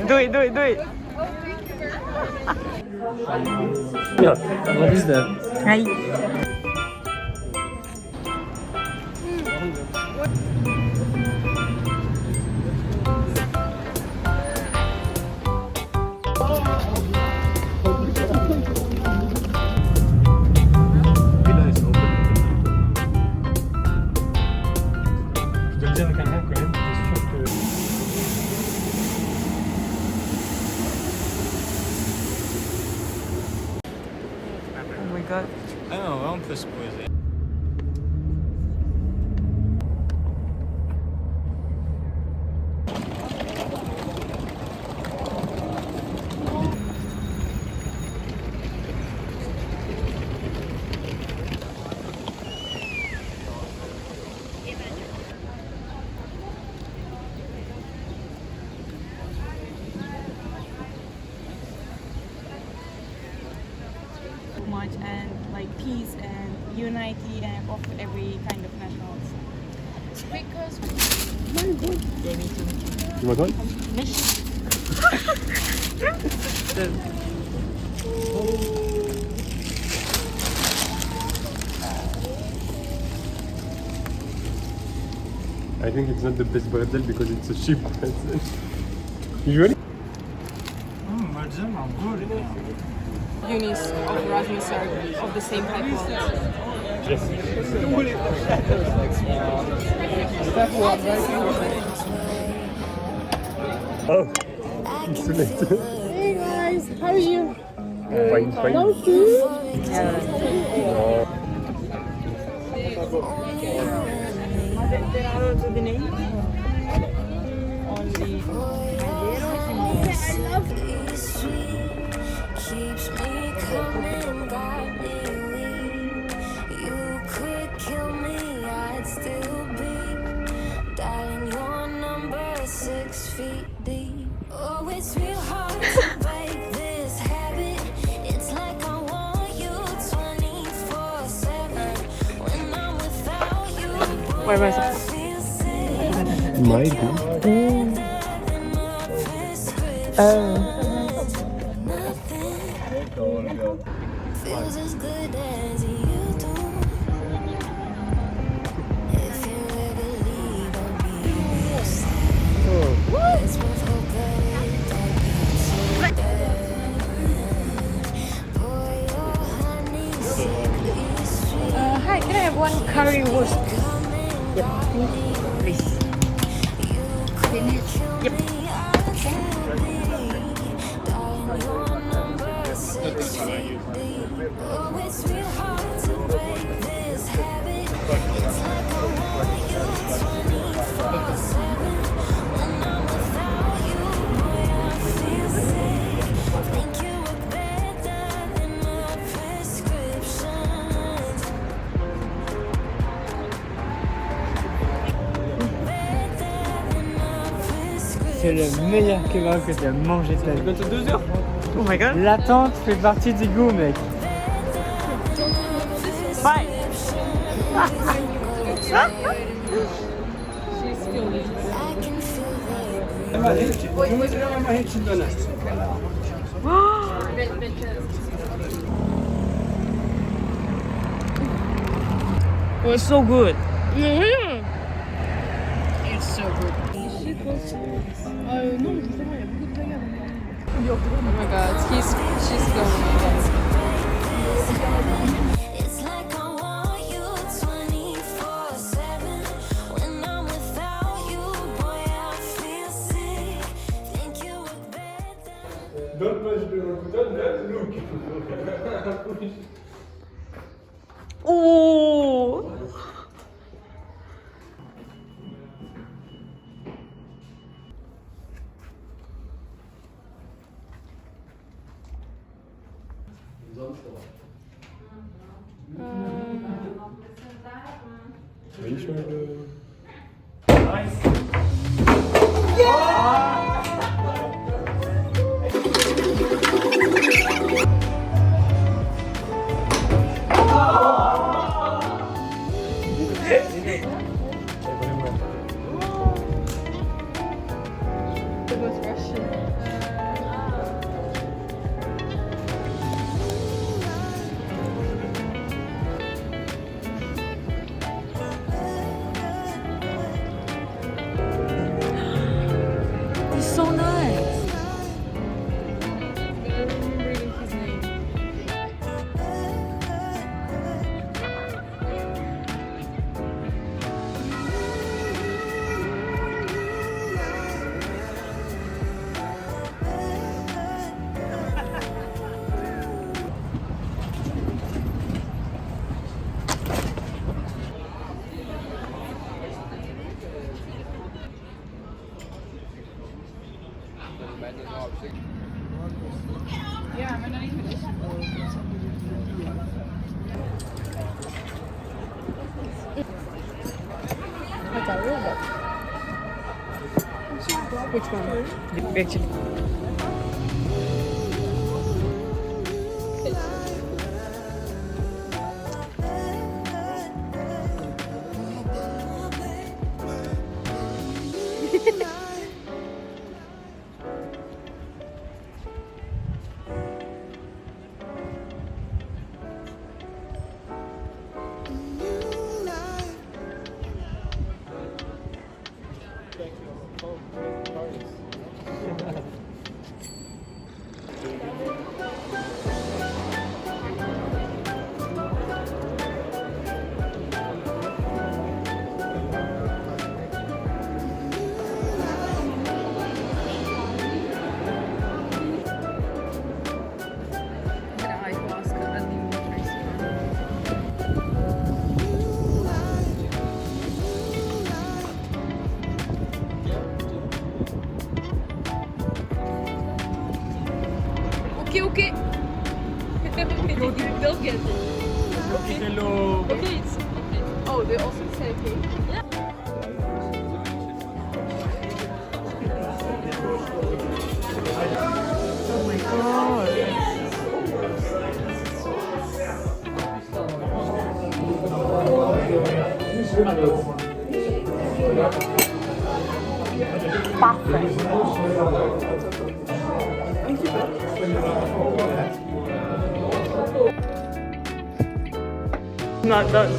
Do it, do it, do it. Yeah, what is that? Hi. Oh my god. Ah non, on peut se poser. Much and like peace and unity and of every kind of nationals. Because You want one? I think it's not the best pretzel because it's a cheap pretzel. Usually? Pretzel are good. unis of Erasmus are of the same high quality. Yes. Oh, it's too late. Hey guys, how are you? Fine, fine. No food? Keeps me coming, got me weak. You could kill me, I'd still be dialing your number 6 feet deep. Oh, it's real hard to break this habit. It's like I want you 24/7. When I'm without you, boy, I feel sick. My God. Feels as good as you do. If you ever leave, I'll be your side. Let's both hope that it don't get so bad. Pour your honey sickly sweet. Hi, can I have one currywurst? Yep. Please. Yep. Oh, it's real hard to break this habit. It's like I want you 24/7. When I'm without you, boy, I feel sick. Think you work better than my prescriptions. C'est le meilleur kebab que tu as mangé de ta vie. Bientôt 2 heures. Oh my god. L'attente fait partie du goût, mec. Bye. Oh, it's so good. It's so good. Non, justement, il y a beaucoup de bagarres. Oh my god, she's going. It's like I want you 24/7. When I'm without you, boy, I feel sick. Think you work better. Don't push the button, look. Oh. Are you sure? It was Russian. It's so nice. Ja, maar dan niet met deze. Like a robot. Which one? The picture. Okay. They'll get it. Hello. Okay, it's okay. Oh, they also say okay. Yeah. Oh my god. Not done.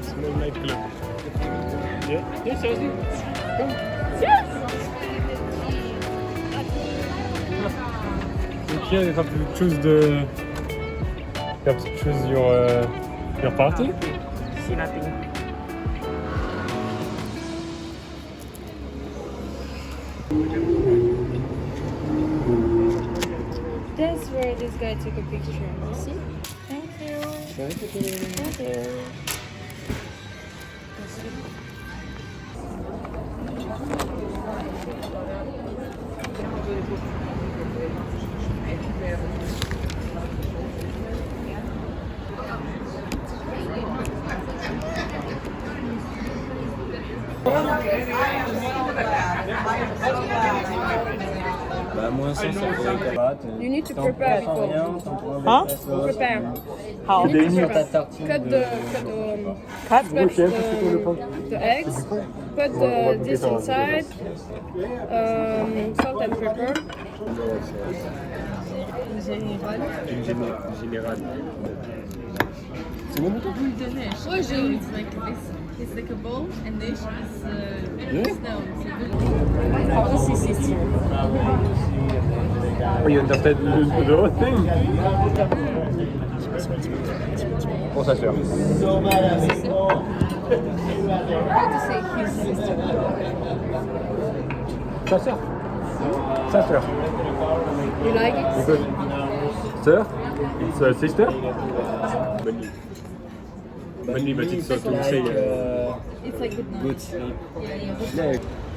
Small nightclub. Yeah? Yeah, seriously? Come. So here you have to choose your party. See nothing. That's where this guy took a picture. You see? Thank you. Thank you. Thank you. Bah, moins 100, ça fait 4. You need to prepare before. Huh? Prepare. How? You need to Ta prepare. tartine Cut de- the Cut? the eggs. Put this inside. Salt and pepper. Général. Boule de neige. So it's like this. It's like a bowl, and this is snow. Oh, you understand the whole thing? Pour sa sœur. How to say his sister? Sa sœur. Sa sœur. You like it? Because sœur, it's a sister. Bunny, but it's so to say. It's like good night. Good sleep. Yeah, good night. Yeah.